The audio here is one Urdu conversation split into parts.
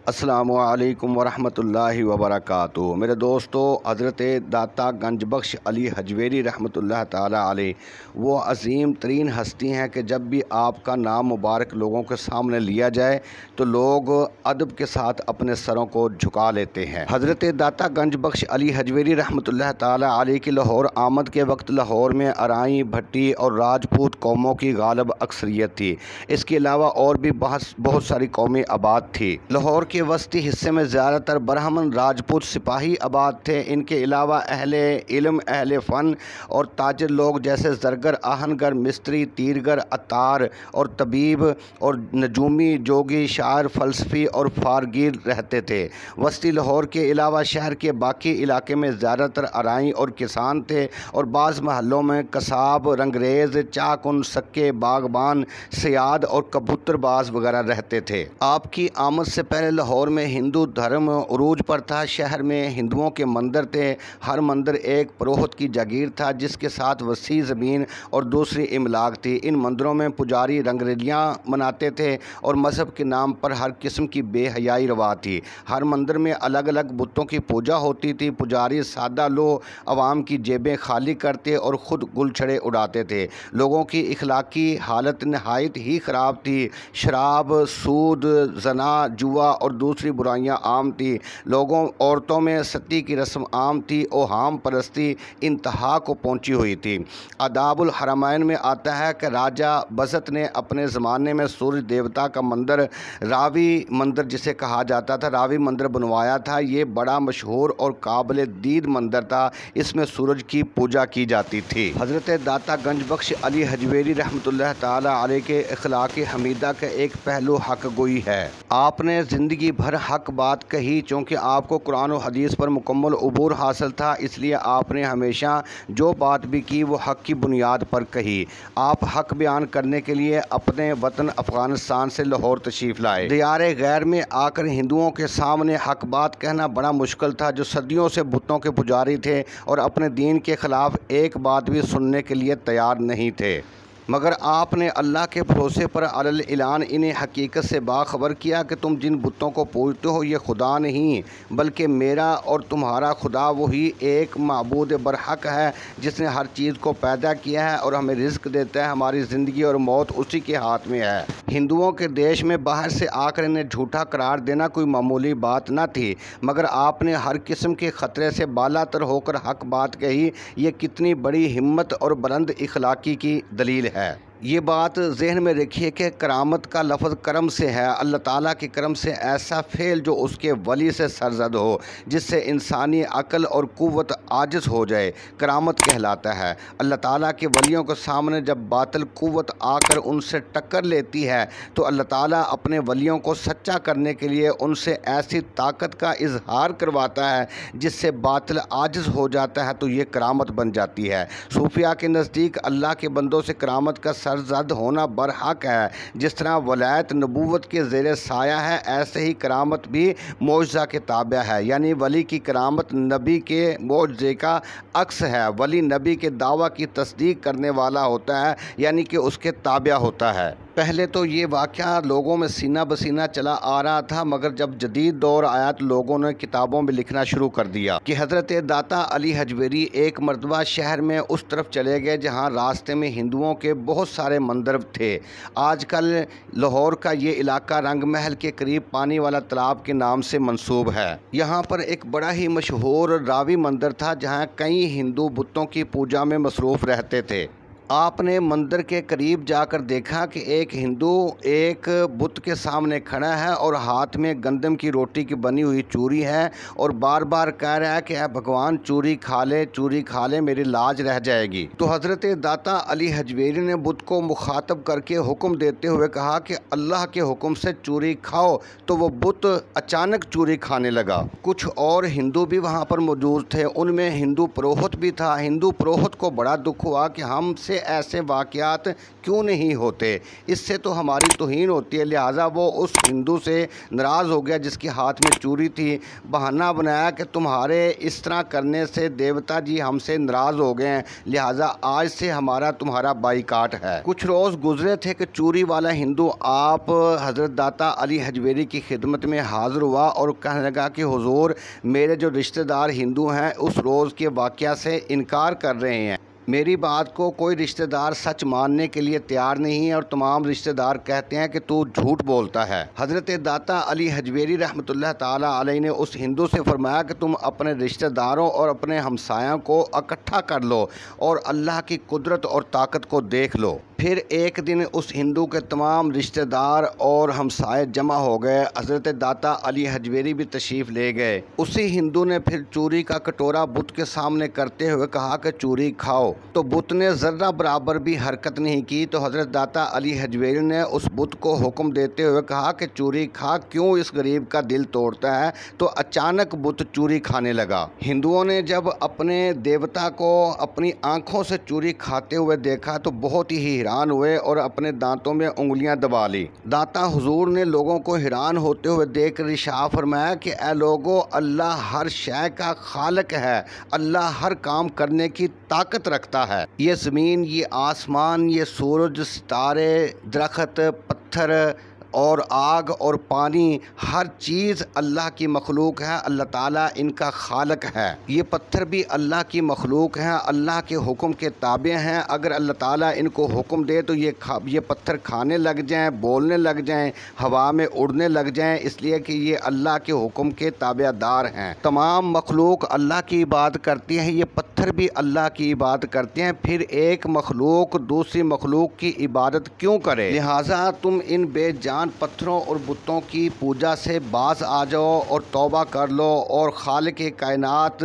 السلام علیکم ورحمۃ اللہ وبرکاتہ۔ میرے دوستو، حضرت داتا گنج بخش علی حجویری رحمۃ اللہ تعالی علیہ وہ عظیم ترین ہستی ہیں کہ جب بھی آپ کا نام مبارک لوگوں کے سامنے لیا جائے تو لوگ ادب کے ساتھ اپنے سروں کو جھکا لیتے ہیں۔ حضرت داتا گنج بخش علی حجویری رحمۃ اللہ تعالی علیہ کی لاہور آمد کے وقت لاہور میں ارائیں، بھٹی اور راجپوت قوموں کی غالب اکثریت تھی۔ اس کے علاوہ اور بھی بہت ساری قومیں آباد تھی۔ لاہور کے وسطی حصے میں زیادہ تر برہمن راجپوت سپاہی آباد تھے۔ ان کے علاوہ اہل علم، اہل فن اور تاجر لوگ جیسے زرگر، آہنگر، مستری، تیرگر، عطار اور طبیب اور نجومی، جوگی، شاعر، فلسفی اور فارگیر رہتے تھے۔ وسطی لاہور کے علاوہ شہر کے باقی علاقے میں زیادہ تر ارائیں اور کسان تھے اور بعض محلوں میں قصاب، رنگریز، چاکن، سکے، باغبان، صیاد اور کبوتر باز وغیرہ رہتے تھے۔ آپ کی آمد سے پہلے لاہور میں ہندو دھرم عروج پر تھا۔ شہر میں ہندوؤں کے مندر تھے۔ ہر مندر ایک پروہت کی جاگیر تھا جس کے ساتھ وسیع زمین اور دوسری املاک تھی۔ ان مندروں میں پجاری رنگریلیاں مناتے تھے اور مذہب کے نام پر ہر قسم کی بے حیائی روا تھی۔ ہر مندر میں الگ الگ بتوں کی پوجا ہوتی تھی۔ پجاری سادہ لو عوام کی جیبیں خالی کرتے اور خود گلچھڑے اڑاتے تھے۔ لوگوں کی اخلاقی حالت نہایت ہی خراب تھی۔ شراب، سود، زنا، جوا اور دوسری برائیاں عام تھی۔ عورتوں میں ستی کی رسم عام تھی۔ اوہام پرستی انتہا کو پہنچی ہوئی تھی۔ آداب الحرمین میں آتا ہے کہ راجہ بزت نے اپنے زمانے میں سورج دیوتا کا مندر، راوی مندر جسے کہا جاتا تھا، راوی مندر بنوایا تھا۔ یہ بڑا مشہور اور قابل دید مندر تھا۔ اس میں سورج کی پوجا کی جاتی تھی۔ حضرت داتا گنج بخش علی حجویری رحمۃ اللہ تعالی علیہ کے اخلاق حمیدہ کا ایک پہلو حق گوئی ہے۔ آپ نے زندگی بھر حق بات کہی۔ چونکہ آپ کو قرآن و حدیث پر مکمل عبور حاصل تھا، اس لیے آپ نے ہمیشہ جو بات بھی کی وہ حق کی بنیاد پر کہی۔ آپ حق بیان کرنے کے لیے اپنے وطن افغانستان سے لاہور تشریف لائے۔ دیار غیر میں آ کر ہندوؤں کے سامنے حق بات کہنا بڑا مشکل تھا، جو صدیوں سے بتوں کے پجاری تھے اور اپنے دین کے خلاف ایک بات بھی سننے کے لیے تیار نہیں تھے۔ مگر آپ نے اللہ کے بھروسے پر علی الاعلان انہیں حقیقت سے باخبر کیا کہ تم جن بتوں کو پوجتے ہو یہ خدا نہیں، بلکہ میرا اور تمہارا خدا وہی ایک معبود برحق ہے جس نے ہر چیز کو پیدا کیا ہے اور ہمیں رزق دیتا ہے۔ ہماری زندگی اور موت اسی کے ہاتھ میں ہے۔ ہندوؤں کے دیش میں باہر سے آ کر انہیں جھوٹا قرار دینا کوئی معمولی بات نہ تھی، مگر آپ نے ہر قسم کے خطرے سے بالا تر ہو کر حق بات کہی۔ یہ کتنی بڑی ہمت اور بلند اخلاقی کی دلیل ہے۔ یہ بات ذہن میں رکھیے کہ کرامت کا لفظ کرم سے ہے۔ اللہ تعالیٰ کے کرم سے ایسا فعل جو اس کے ولی سے سرزد ہو، جس سے انسانی عقل اور قوت عاجز ہو جائے، کرامت کہلاتا ہے۔ اللہ تعالیٰ کے ولیوں کے سامنے جب باطل قوت آ کر ان سے ٹکر لیتی ہے تو اللہ تعالیٰ اپنے ولیوں کو سچا کرنے کے لیے ان سے ایسی طاقت کا اظہار کرواتا ہے جس سے باطل عاجز ہو جاتا ہے تو یہ کرامت بن جاتی ہے۔ صوفیاء کے نزدیک اللہ کے بندوں سے کرامت کا سرزد ہونا برحق ہے۔ جس طرح ولایت نبوت کے زیر سایہ ہے، ایسے ہی کرامت بھی معجزہ کے تابع ہے، یعنی ولی کی کرامت نبی کے معجزے کا عکس ہے۔ ولی نبی کے دعویٰ کی تصدیق کرنے والا ہوتا ہے، یعنی کہ اس کے تابع ہوتا ہے۔ پہلے تو یہ واقعہ لوگوں میں سینہ بسینہ چلا آ رہا تھا، مگر جب جدید دور آیا تو لوگوں نے کتابوں میں لکھنا شروع کر دیا کہ حضرت داتا علی حجویری ایک مرتبہ شہر میں اس طرف چلے گئے جہاں راستے میں ہندوؤں کے بہت سارے مندر تھے۔ آج کل لاہور کا یہ علاقہ رنگ محل کے قریب پانی والا تالاب کے نام سے منسوب ہے۔ یہاں پر ایک بڑا ہی مشہور راوی مندر تھا جہاں کئی ہندو بتوں کی پوجا میں مصروف رہتے تھے۔ آپ نے مندر کے قریب جا کر دیکھا کہ ایک ہندو ایک بت کے سامنے کھڑا ہے اور ہاتھ میں گندم کی روٹی کی بنی ہوئی چوری ہے اور بار بار کہہ رہا ہے کہ اے بھگوان چوری کھا لے میری لاج رہ جائے گی۔ تو حضرت داتا علی حجویری نے بت کو مخاطب کر کے حکم دیتے ہوئے کہا کہ اللہ کے حکم سے چوری کھاؤ، تو وہ بت اچانک چوری کھانے لگا۔ کچھ اور ہندو بھی وہاں پر موجود تھے، ان میں ہندو پروہت بھی تھا۔ ہندو پروہت کو بڑا دکھ ہوا کہ ہم سے ایسے واقعات کیوں نہیں ہوتے؟ اس سے تو ہماری توہین ہوتی ہے۔ لہٰذا وہ اس ہندو سے ناراض ہو گیا جس کے ہاتھ میں چوری تھی، بہانہ بنایا کہ تمہارے اس طرح کرنے سے دیوتا جی ہم سے ناراض ہو گئے ہیں، لہٰذا آج سے ہمارا تمہارا بائیکاٹ ہے۔ کچھ روز گزرے تھے کہ چوری والا ہندو آپ حضرت داتا علی حجویری کی خدمت میں حاضر ہوا اور کہنے لگا کہ حضور، میرے جو رشتہ دار ہندو ہیں اس روز کے واقعہ سے انکار کر رہے ہیں۔ میری بات کو کوئی رشتہ دار سچ ماننے کے لیے تیار نہیں ہے اور تمام رشتہ دار کہتے ہیں کہ تو جھوٹ بولتا ہے۔ حضرت داتا علی حجویری رحمۃ اللہ تعالیٰ علیہ نے اس ہندو سے فرمایا کہ تم اپنے رشتہ داروں اور اپنے ہمسایوں کو اکٹھا کر لو اور اللہ کی قدرت اور طاقت کو دیکھ لو۔ پھر ایک دن اس ہندو کے تمام رشتہ دار اور ہمسائے جمع ہو گئے۔ حضرت داتا علی حجویری بھی تشریف لے گئے۔ اسی ہندو نے پھر چوری کا کٹورا بت کے سامنے کرتے ہوئے کہا کہ چوری کھاؤ، تو بت نے ذرہ برابر بھی حرکت نہیں کی۔ تو حضرت داتا علی حجویری نے اس بت کو حکم دیتے ہوئے کہا کہ چوری کھا، کیوں اس غریب کا دل توڑتا ہے؟ تو اچانک بت چوری کھانے لگا۔ ہندوؤں نے جب اپنے دیوتا کو اپنی آنکھوں سے چوری کھاتے ہوئے دیکھا تو بہت ہی حیران ہوئے اور اپنے دانتوں میں انگلیاں دبا لی۔ داتا حضور نے لوگوں کو حیران ہوتے ہوئے دیکھ کر ارشاد فرمایا کہ اے لوگو، اللہ ہر شے کا خالق ہے، اللہ ہر کام کرنے کی طاقت رکھتا ہے۔ یہ زمین، یہ آسمان، یہ سورج، ستارے، درخت، پتھر اور آگ اور پانی، ہر چیز اللہ کی مخلوق ہے، اللہ تعالیٰ ان کا خالق ہے۔ یہ پتھر بھی اللہ کی مخلوق ہیں، اللہ کے حکم کے تابع ہیں۔ اگر اللہ تعالیٰ ان کو حکم دے تو یہ پتھر کھانے لگ جائیں، بولنے لگ جائیں، ہوا میں اڑنے لگ جائیں، اس لیے کہ یہ اللہ کے حکم کے تابع دار ہیں۔ تمام مخلوق اللہ کی عبادت کرتی ہے، یہ پتھر بھی اللہ کی عبادت کرتے ہیں، پھر ایک مخلوق دوسری مخلوق کی عبادت کیوں کرے؟ لہٰذا تم ان بے جان پتھروں اور بتوں کی پوجا سے باز آ جاؤ اور توبہ کر لو اور خالق کائنات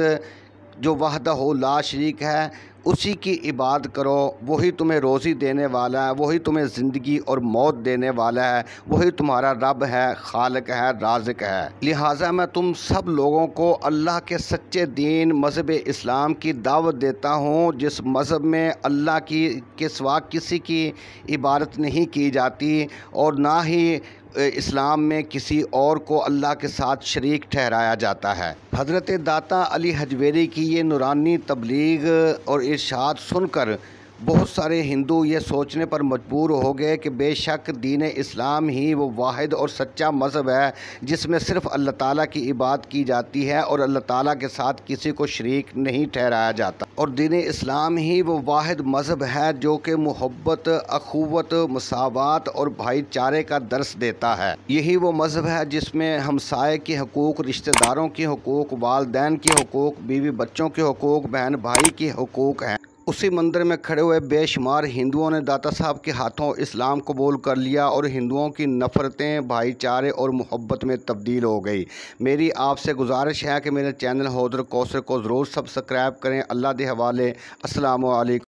جو وحدہ لا شریک ہے اسی کی عبادت کرو۔ وہی تمہیں روزی دینے والا ہے، وہی تمہیں زندگی اور موت دینے والا ہے، وہی تمہارا رب ہے، خالق ہے، رازق ہے۔ لہٰذا میں تم سب لوگوں کو اللہ کے سچے دین مذہب اسلام کی دعوت دیتا ہوں، جس مذہب میں اللہ کے سوا کسی کی عبادت نہیں کی جاتی اور نہ ہی اسلام میں کسی اور کو اللہ کے ساتھ شریک ٹھہرایا جاتا ہے۔ حضرت داتا علی حجویری کی یہ نورانی تبلیغ اور ارشاد سن کر بہت سارے ہندو یہ سوچنے پر مجبور ہو گئے کہ بے شک دین اسلام ہی وہ واحد اور سچا مذہب ہے جس میں صرف اللہ تعالیٰ کی عبادت کی جاتی ہے اور اللہ تعالیٰ کے ساتھ کسی کو شریک نہیں ٹھہرایا جاتا، اور دین اسلام ہی وہ واحد مذہب ہے جو کہ محبت، اخوت، مساوات اور بھائی چارے کا درس دیتا ہے۔ یہی وہ مذہب ہے جس میں ہمسائے کے حقوق، رشتہ داروں کے حقوق، والدین کے حقوق، بیوی بچوں کے حقوق، بہن بھائی کے حقوق ہیں۔ اسی مندر میں کھڑے ہوئے بے شمار ہندوؤں نے داتا صاحب کے ہاتھوں اسلام قبول کر لیا اور ہندوؤں کی نفرتیں بھائی چارے اور محبت میں تبدیل ہو گئی۔ میری آپ سے گزارش ہے کہ میرے چینل حوضر کوثر کو ضرور سبسکرائب کریں۔ اللہ دے حوالے، السلام علیکم۔